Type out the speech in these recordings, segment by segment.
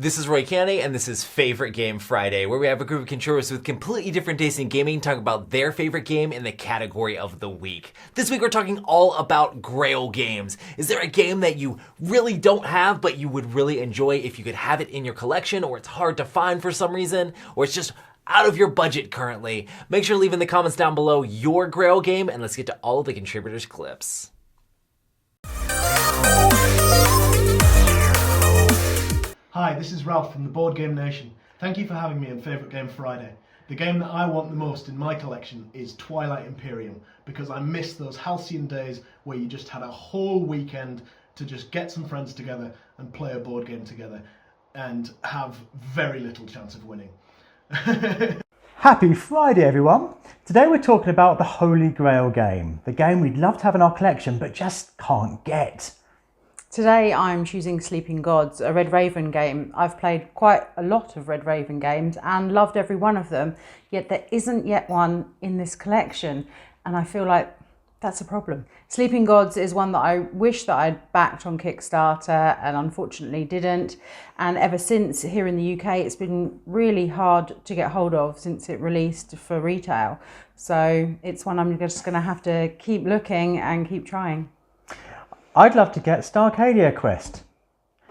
This is Roy Canny, and this is Favorite Game Friday, where we have a group of controllers with completely different tastes in gaming talk about their favorite game in the category of the week. This week we're talking all about Grail games. Is there a game that you really don't have, but you would really enjoy if you could have it in your collection, or it's hard to find for some reason, or it's just out of your budget currently? Make sure to leave in the comments down below your Grail game, and let's get to all of the contributors' clips. Hi, this is Ralph from the Board Game Nation. Thank you for having me on Favourite Game Friday. The game that I want the most in my collection is Twilight Imperium, because I miss those halcyon days where you just had a whole weekend to just get some friends together and play a board game together and have very little chance of winning. Happy Friday everyone! Today we're talking about the Holy Grail game, the game we'd love to have in our collection but just can't get. Today I'm choosing Sleeping Gods, a Red Raven game. I've played quite a lot of Red Raven games and loved every one of them, yet there isn't yet one in this collection, and I feel like that's a problem. Sleeping Gods is one that I wish that I'd backed on Kickstarter and unfortunately didn't, and ever since here in the UK it's been really hard to get hold of since it released for retail. So it's one I'm just going to have to keep looking and keep trying. I'd love to get Starcadia Quest.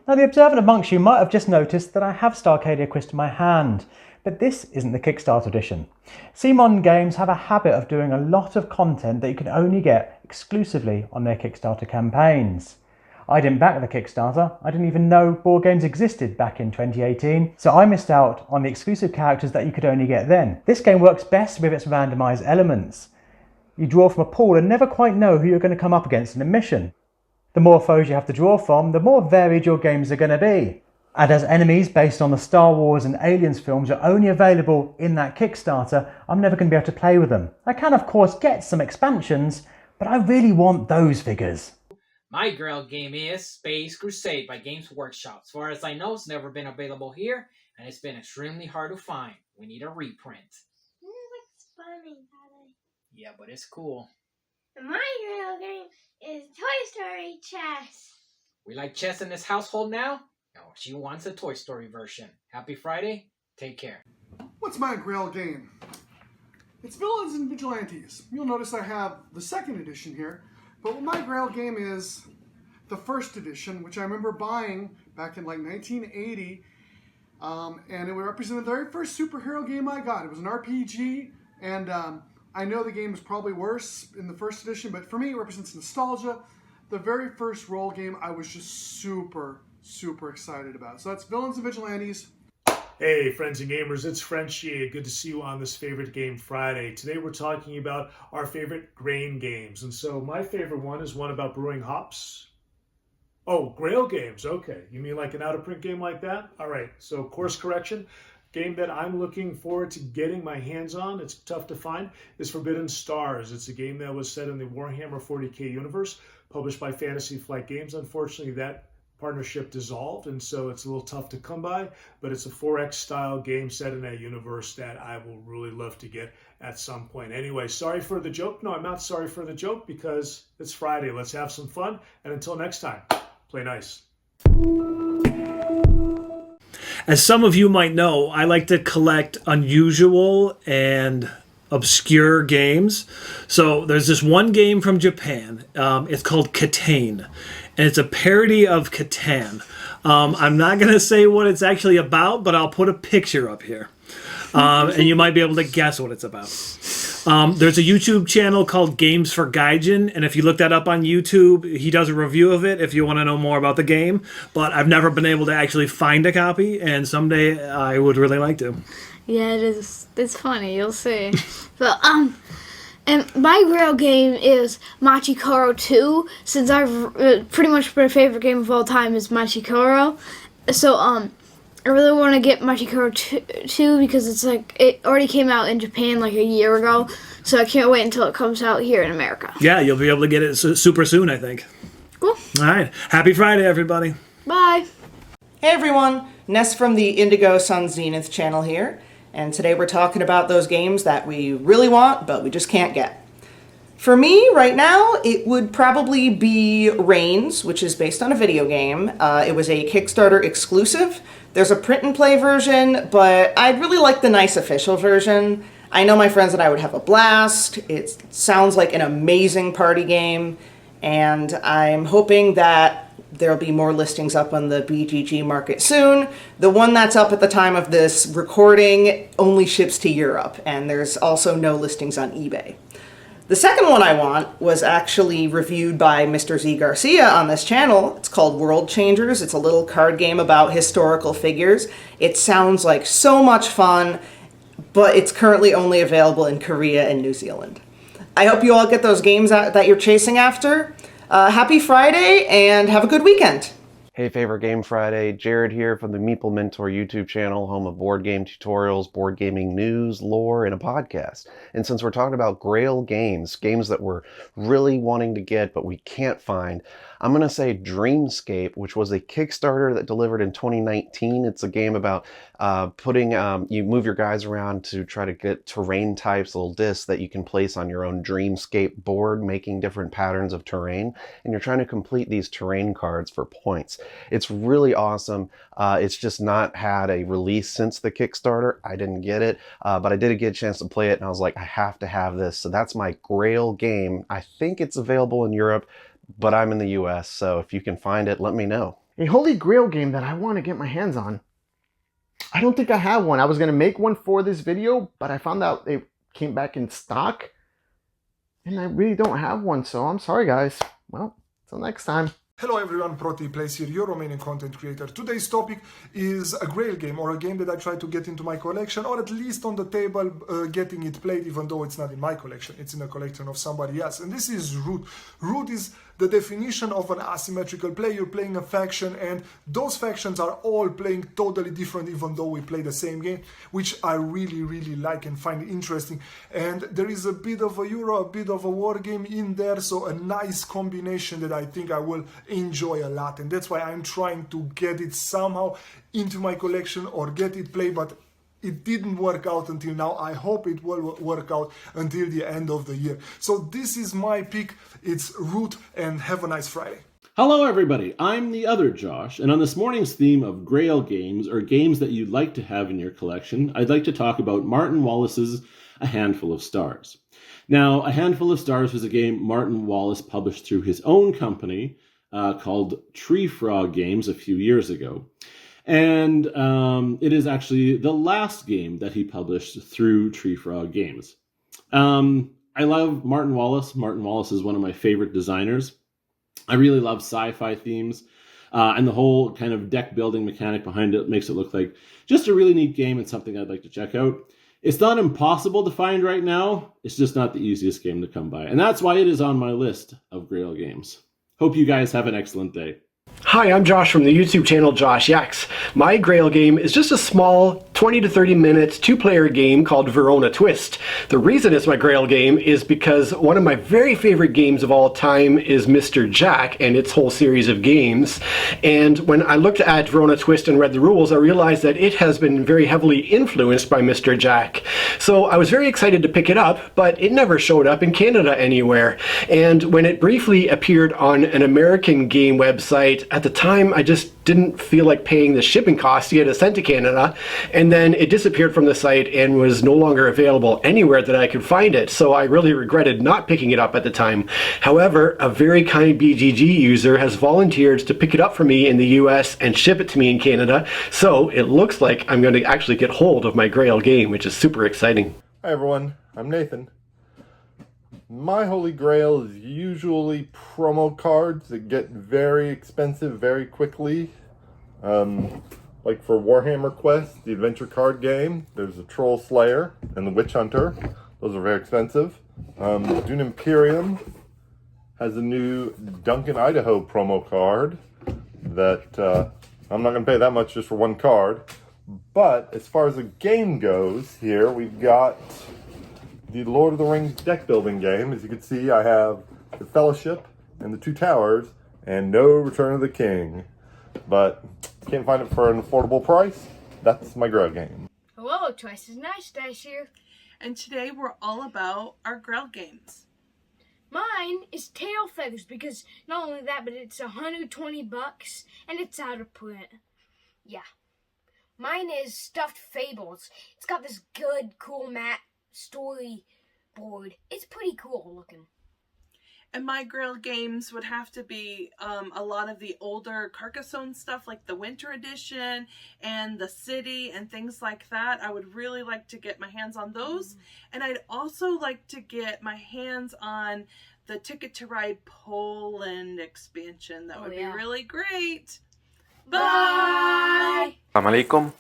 Now the observant amongst you might have just noticed that I have Starcadia Quest in my hand, but this isn't the Kickstarter edition. CMON Games have a habit of doing a lot of content that you can only get exclusively on their Kickstarter campaigns. I didn't back the Kickstarter, I didn't even know board games existed back in 2018, so I missed out on the exclusive characters that you could only get then. This game works best with its randomised elements. You draw from a pool and never quite know who you're going to come up against in a mission. The more foes you have to draw from, the more varied your games are going to be. And as enemies based on the Star Wars and Aliens films are only available in that Kickstarter, I'm never going to be able to play with them. I can of course get some expansions, but I really want those figures. My Grail game is Space Crusade by Games Workshop. As far as I know, it's never been available here, and it's been extremely hard to find. We need a reprint. What's funny, Daddy? Yeah, but it's cool. My Grail game is Toy Story Chess. We like chess in this household now? No, she wants a Toy Story version. Happy Friday. Take care. What's my Grail game? It's Villains and Vigilantes. You'll notice I have the second edition here, but what my Grail game is the first edition, which I remember buying back in like 1980, and it would represent the very first superhero game I got. It was an RPG, and I know the game is probably worse in the first edition, but for me it represents nostalgia. The very first role game I was just super excited about. So that's Villains and Vigilantes. Hey friends and gamers, it's Frenchie. Good to see you on this Favorite Game Friday. Today we're talking about our favorite grain games. And so my favorite one is one about brewing hops. Oh, Grail games. Okay. You mean like an out-of-print game like that? All right. So course correction. Game that I'm looking forward to getting my hands on, it's tough to find, is Forbidden Stars. It's a game that was set in the Warhammer 40k universe, published by Fantasy Flight Games. Unfortunately, that partnership dissolved, and so it's a little tough to come by, but it's a 4X style game set in that universe that I will really love to get at some point. Anyway, sorry for the joke. No, I'm not sorry for the joke because it's Friday. Let's have some fun, and until next time, play nice. As some of you might know, I like to collect unusual and obscure games. So there's this one game from Japan. It's called Catan, and it's a parody of Catan. I'm not going to say what it's actually about, but I'll put a picture up here. And you might be able to guess what it's about. There's a YouTube channel called Games for Gaijin, and if you look that up on YouTube, he does a review of it if you want to know more about the game. But I've never been able to actually find a copy, and someday I would really like to. Yeah, it is. It's funny. You'll see. But and my Grail game is Machikoro 2. Since I've pretty much my favorite game of all time is Machikoro, so I really want to get Machikoro 2 because it's like it already came out in Japan like a year ago, so I can't wait until it comes out here in America. Yeah, you'll be able to get it super soon, I think. Cool. All right. Happy Friday, everybody. Bye. Hey everyone, Ness from the Indigo Sun Zenith channel here, and today we're talking about those games that we really want but we just can't get. For me, right now, it would probably be Reigns, which is based on a video game. It was a Kickstarter exclusive. There's a print and play version, but I'd really like the nice official version. I know my friends and I would have a blast. It sounds like an amazing party game, and I'm hoping that there'll be more listings up on the BGG market soon. The one that's up at the time of this recording only ships to Europe, and there's also no listings on eBay. The second one I want was actually reviewed by Mr. Z Garcia on this channel. It's called World Changers. It's a little card game about historical figures. It sounds like so much fun, but it's currently only available in Korea and New Zealand. I hope you all get those games that you're chasing after. Happy Friday, and have a good weekend. Hey, Favorite Game Friday, Jared here from the Meeple Mentor YouTube channel, home of board game tutorials, board gaming news, lore, and a podcast. And since we're talking about Grail games, games that we're really wanting to get but we can't find, I'm going to say Dreamscape, which was a Kickstarter that delivered in 2019. It's a game about you move your guys around to try to get terrain types, little discs that you can place on your own Dreamscape board, making different patterns of terrain. And you're trying to complete these terrain cards for points. It's really awesome. It's just not had a release since the Kickstarter. I didn't get it, but I did get a chance to play it, and I was like, I have to have this. So that's my Grail game. I think it's available in Europe, but I'm in the US, so if you can find it, let me know. A Holy Grail game that I want to get my hands on. I don't think I have one. I was going to make one for this video, but I found out it came back in stock, and I really don't have one, so I'm sorry, guys. Well, till next time. Hello everyone, ProTPlays here, your Romanian content creator. Today's topic is a Grail game, or a game that I try to get into my collection, or at least on the table getting it played, even though it's not in my collection, it's in a collection of somebody else. And this is Root. Root is the definition of an asymmetrical play. You're playing a faction, and those factions are all playing totally different, even though we play the same game, which I really like and find interesting. And there is a bit of a Euro, a bit of a war game in there, so a nice combination that I think I will enjoy a lot. And that's why I'm trying to get it somehow into my collection or get it played, but it didn't work out until now. I hope it will work out until the end of the year. So this is my pick. It's Root, and have a nice Friday. Hello everybody, I'm the other Josh, and on this morning's theme of Grail games, or games that you'd like to have in your collection, I'd like to talk about Martin Wallace's A Handful of Stars. Now, A Handful of Stars was a game Martin Wallace published through his own company called Tree Frog Games a few years ago. And it is actually the last game that he published through Tree Frog Games. I love Martin Wallace. Martin Wallace is one of my favorite designers. I really love sci-fi themes, and the whole kind of deck building mechanic behind it makes it look like just a really neat game and something I'd like to check out. It's not impossible to find right now. It's just not the easiest game to come by. And that's why it is on my list of Grail games. Hope you guys have an excellent day. Hi, I'm Josh from the YouTube channel Josh Yaks. My Grail game is just a small 20 to 30 minutes two-player game called Verona Twist. The reason it's my Grail game is because one of my very favorite games of all time is Mr. Jack and its whole series of games. And when I looked at Verona Twist and read the rules, I realized that it has been very heavily influenced by Mr. Jack. So I was very excited to pick it up, but it never showed up in Canada anywhere. And when it briefly appeared on an American game website, at the time I just didn't feel like paying the shipping costs to get it sent to Canada, and then it disappeared from the site and was no longer available anywhere that I could find it, so I really regretted not picking it up at the time. However, a very kind BGG user has volunteered to pick it up for me in the US and ship it to me in Canada, so it looks like I'm going to actually get hold of my Grail game, which is super exciting. Hi everyone, I'm Nathan. My Holy Grail is usually promo cards that get very expensive very quickly. Like for Warhammer Quest, the adventure card game, there's a Troll Slayer and the Witch Hunter. Those are very expensive. Dune Imperium has a new Duncan, Idaho promo card that I'm not going to pay that much just for one card. But as far as the game goes here, we've got the Lord of the Rings deck building game. As you can see, I have the Fellowship and the Two Towers and no Return of the King. But can't find it for an affordable price. That's my Grail game. Hello, Twice as Nice Dice here. And today we're all about our Grail games. Mine is Tail Feathers because not only that, but it's $120 and it's out of print. Yeah. Mine is Stuffed Fables. It's got this good, cool matte storyboard. It's pretty cool looking. And my Grail games would have to be a lot of the older Carcassonne stuff, like the Winter Edition and the City and things like that. I would really like to get my hands on those. And I'd also like to get my hands on the Ticket to Ride Poland expansion. That would be really great. Bye! Assalamu alaikum.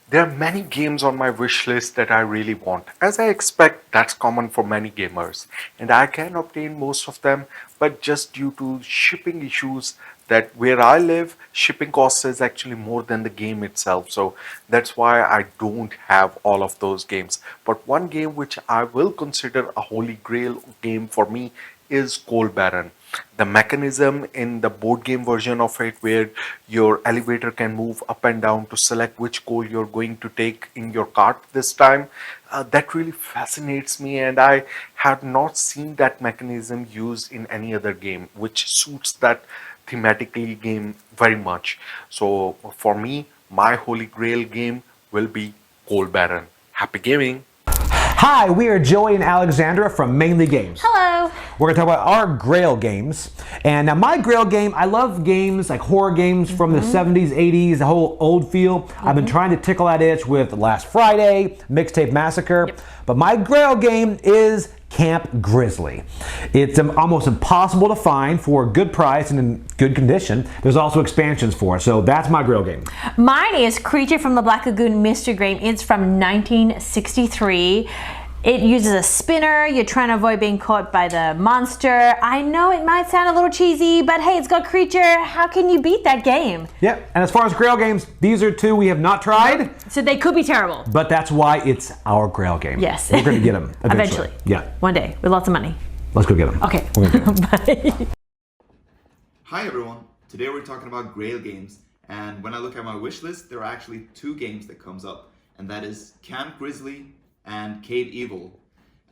There are many games on my wish list that I really want. As I expect, that's common for many gamers. And I can obtain most of them, but just due to shipping issues, that where I live, shipping costs is actually more than the game itself. So that's why I don't have all of those games. But one game which I will consider a holy grail game for me is Coal Baron. The mechanism in the board game version of it, where your elevator can move up and down to select which coal you're going to take in your cart this time, that really fascinates me, and I have not seen that mechanism used in any other game, which suits that thematically game very much. So for me, my holy grail game will be Coal Baron. Happy gaming! Hi, we are Joey and Alexandra from Mainly Games. Hello. We're going to talk about our Grail games. And now my Grail game, I love games like horror games from the 70s, 80s, the whole old feel. I've been trying to tickle that itch with Last Friday, Mixtape Massacre. But my Grail game is Camp Grizzly. It's almost impossible to find for a good price and in good condition. There's also expansions for it, so that's my Grail game. Mine is Creature from the Black Lagoon Mystery Game. It's from 1963. It uses a spinner. You're trying to avoid being caught by the monster. I know it might sound a little cheesy, but hey, it's got Creature. How can you beat that game? Yep, and as far as Grail games, these are two we have not tried. So they could be terrible. But that's why it's our Grail game. Yes. We're going to get them Eventually. Yeah. One day, with lots of money. Let's go get them. Okay. We're gonna get 'em. Bye. Hi everyone. Today we're talking about Grail games, and when I look at my wish list, there are actually two games that comes up, and that is Camp Grizzly and Cave Evil.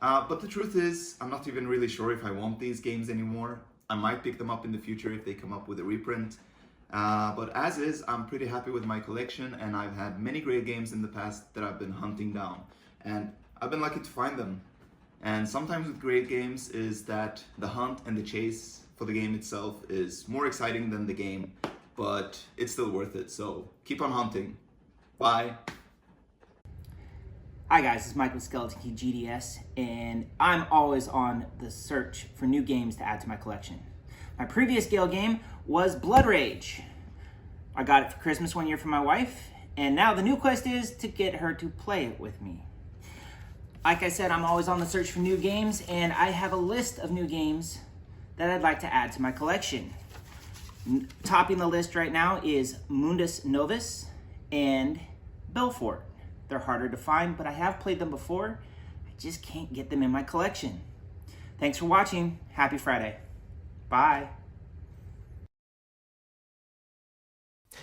But the truth is, I'm not even really sure if I want these games anymore. I might pick them up in the future if they come up with a reprint. But as is, I'm pretty happy with my collection, and I've had many great games in the past that I've been hunting down. And I've been lucky to find them. And sometimes with great games is that the hunt and the chase for the game itself is more exciting than the game, but it's still worth it, so keep on hunting. Bye! Hi guys, it's Mike with Skeleton Key GDS, and I'm always on the search for new games to add to my collection. My previous Gale game was Blood Rage. I got it for Christmas one year from my wife, and now the new quest is to get her to play it with me. Like I said, I'm always on the search for new games, and I have a list of new games that I'd like to add to my collection. Topping the list right now is Mundus Novus and Belfort. They're harder to find, but I have played them before. I just can't get them in my collection. Thanks for watching. Happy Friday. Bye.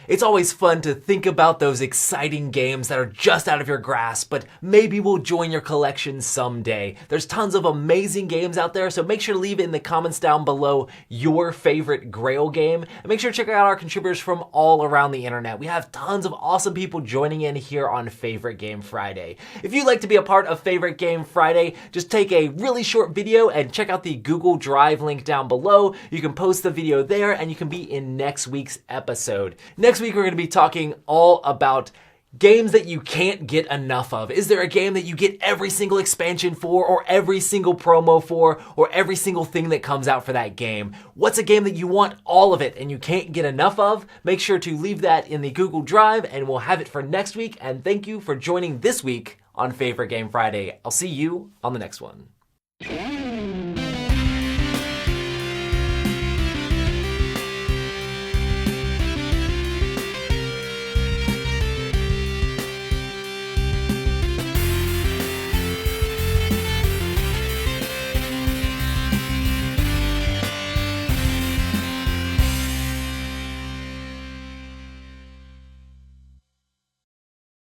It's always fun to think about those exciting games that are just out of your grasp, but maybe will join your collection someday. There's tons of amazing games out there, so make sure to leave in the comments down below your favorite Grail game. And make sure to check out our contributors from all around the internet. We have tons of awesome people joining in here on Favorite Game Friday. If you'd like to be a part of Favorite Game Friday, just take a really short video and check out the Google Drive link down below. You can post the video there and you can be in next week's episode. Next week, we're going to be talking all about games that you can't get enough of. Is there a game that you get every single expansion for, or every single promo for, or every single thing that comes out for that game? What's a game that you want all of it and you can't get enough of? Make sure to leave that in the Google Drive and we'll have it for next week. And thank you for joining this week on Favorite Game Friday. I'll see you on the next one.